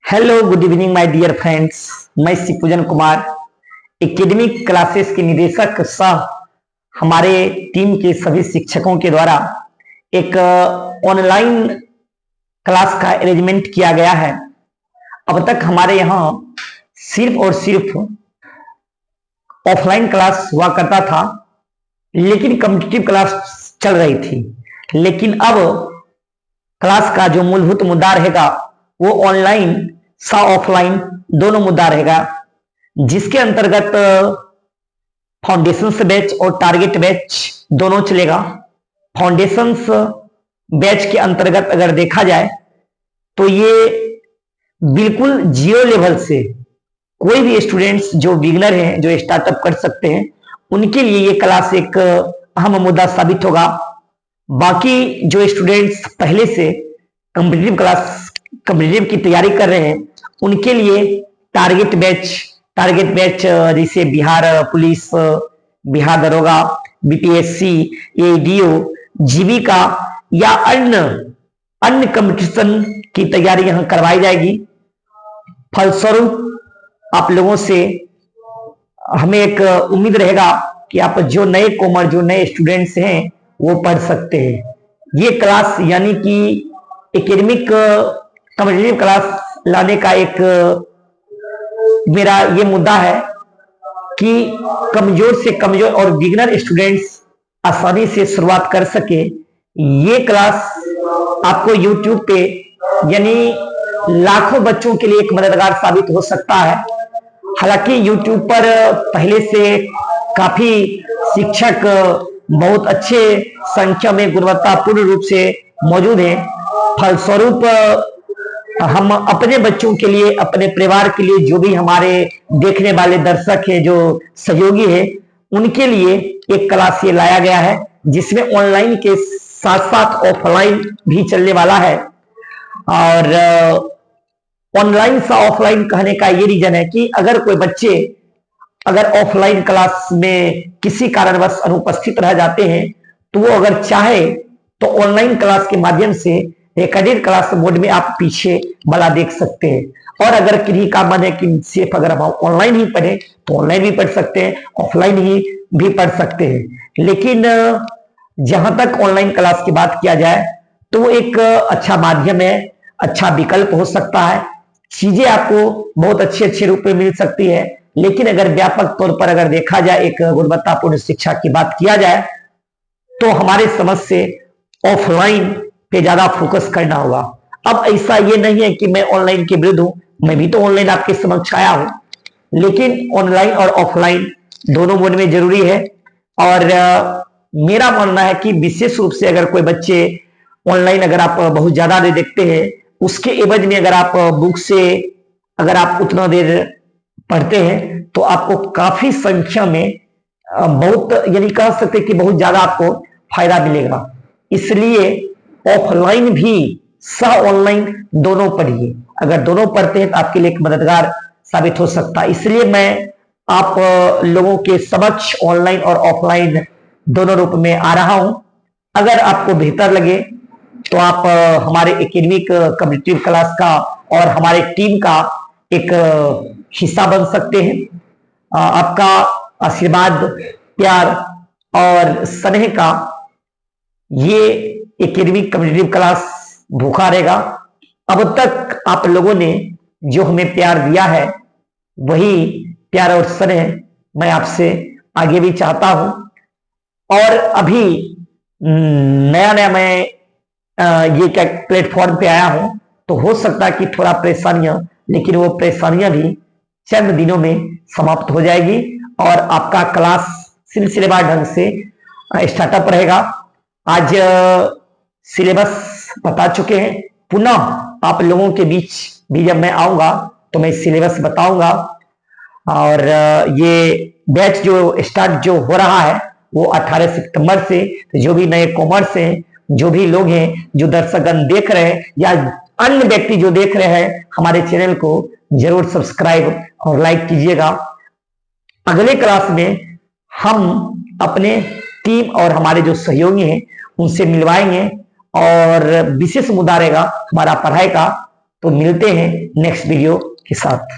Hello good evening my dear friends. मैं Shivpujan Kumar academic classes के निदेशक सह हमारे टीम के सभी शिक्षकों के द्वारा एक ऑनलाइन क्लास का अरेंजमेंट किया गया है। अब तक हमारे यहाँ सिर्फ और सिर्फ ऑफलाइन क्लास हुआ करता था, लेकिन कॉम्पिटिटिव क्लास चल रही थी। लेकिन अब क्लास का जो मूलभूत मुद्दा रहेगा वो ऑनलाइन सा ऑफलाइन दोनों मुद्दा रहेगा, जिसके अंतर्गत फाउंडेशंस बैच और टारगेट बैच दोनों चलेगा। फाउंडेशंस बैच के अंतर्गत अगर देखा जाए तो ये बिल्कुल जीरो लेवल से कोई भी स्टूडेंट्स जो बिगनर हैं, जो स्टार्टअप कर सकते हैं, उनके लिए ये क्लास एक अहम मुद्दा साबित होगा। बाकी जो स्टूडेंट्स पहले से कॉम्पिटिटिव की तैयारी कर रहे हैं, उनके लिए टारगेट बैच जैसे बिहार पुलिस, बिहार दरोगा, बीपीएससी, एडीओ, जीविका या अन्य कंपटीशन की तैयारी यहां करवाई जाएगी। फलस्वरूप आप लोगों से हमें एक उम्मीद रहेगा कि आप जो नए स्टूडेंट्स हैं वो पढ़ सकते हैं। ये क्लास यानी कि एकेडमिक कॉम्पिटिटिव क्लास लाने का एक मेरा ये मुद्दा है कि कमजोर से कमजोर और बिगिनर स्टूडेंट्स आसानी से शुरुआत कर सके। ये क्लास आपको YouTube पे यानी लाखों बच्चों के लिए एक मददगार साबित हो सकता है। हालांकि YouTube पर पहले से काफी शिक्षक बहुत अच्छे संख्या में गुणवत्तापूर्ण रूप से मौजूद हैं। फलस्वरूप हम अपने बच्चों के लिए, अपने परिवार के लिए, जो भी हमारे देखने वाले दर्शक हैं, जो सहयोगी हैं, उनके लिए एक क्लास ये लाया गया है, जिसमें ऑनलाइन के साथ साथ ऑफलाइन भी चलने वाला है। और ऑनलाइन से ऑफलाइन कहने का ये रीजन है कि अगर कोई बच्चे अगर ऑफलाइन क्लास में किसी कारणवश अनुपस्थित रह जाते हैं, तो वो अगर चाहे तो ऑनलाइन क्लास के माध्यम से रिकॉर्डेड क्लास मोड में आप पीछे वाला देख सकते हैं। और अगर किसी का मन है कि सिर्फ अगर हम ऑनलाइन ही पढ़े तो ऑनलाइन भी पढ़ सकते हैं, ऑफलाइन ही भी पढ़ सकते हैं। लेकिन जहां तक ऑनलाइन क्लास की बात किया जाए तो वो एक अच्छा माध्यम है, अच्छा विकल्प हो सकता है। चीजें आपको बहुत अच्छे रूप में मिल सकती है। लेकिन अगर व्यापक तौर पर अगर देखा जाए, एक गुणवत्तापूर्ण शिक्षा की बात किया जाए, तो हमारे समझ से ऑफलाइन पे ज्यादा फोकस करना होगा। अब ऐसा ये नहीं है कि मैं ऑनलाइन के विरुद्ध हूं, मैं भी तो ऑनलाइन आपके समक्ष आया हूं, लेकिन ऑनलाइन और ऑफलाइन दोनों मोड में जरूरी है। और मेरा मानना है कि विशेष रूप से अगर कोई बच्चे ऑनलाइन अगर आप बहुत ज्यादा देर देखते हैं, उसके एवज में अगर आप बुक से अगर आप उतना देर पढ़ते हैं, तो आपको काफी संख्या में बहुत यानी कह सकते कि बहुत ज्यादा आपको फायदा मिलेगा। इसलिए ऑफलाइन भी सह ऑनलाइन दोनों पढ़िए। अगर दोनों पढ़ते हैं तो आपके लिए एक मददगार साबित हो सकता है। इसलिए मैं आप लोगों के समक्ष ऑनलाइन और ऑफलाइन दोनों रूप में आ रहा हूं। अगर आपको बेहतर लगे तो आप हमारे एकेडमिक कॉम्पिटिटिव क्लास का और हमारे टीम का एक हिस्सा बन सकते हैं। आपका आशीर्वाद, प्यार और स्नेह का ये एकेडमिक कॉम्पिटिटिव क्लास भूखा रहेगा। अब तक आप लोगों ने जो हमें प्यार दिया है, वही प्यार और स्नेह मैं आपसे आगे भी चाहता हूं। और अभी नया मैं ये क्या प्लेटफॉर्म पे आया हूं, तो हो सकता है कि थोड़ा परेशानियां, लेकिन वो परेशानियां भी चंद दिनों में समाप्त हो जाएगी और आपका क्लास सिलसिलेवार ढंग से स्टार्टअप रहेगा। आज सिलेबस बता चुके हैं, पुनः आप लोगों के बीच भी जब मैं आऊंगा तो मैं सिलेबस बताऊंगा। और ये बैच जो स्टार्ट जो हो रहा है वो 18 सितंबर से। तो जो भी नए कॉमर्स हैं, जो भी लोग हैं, जो दर्शकगण देख रहे हैं या अन्य व्यक्ति जो देख रहे हैं, हमारे चैनल को जरूर सब्सक्राइब और लाइक कीजिएगा। अगले क्लास में हम अपने टीम और हमारे जो सहयोगी हैं उनसे मिलवाएंगे और विशेष मुद्दा रहेगा हमारा पढ़ाई का। तो मिलते हैं नेक्स्ट वीडियो के साथ।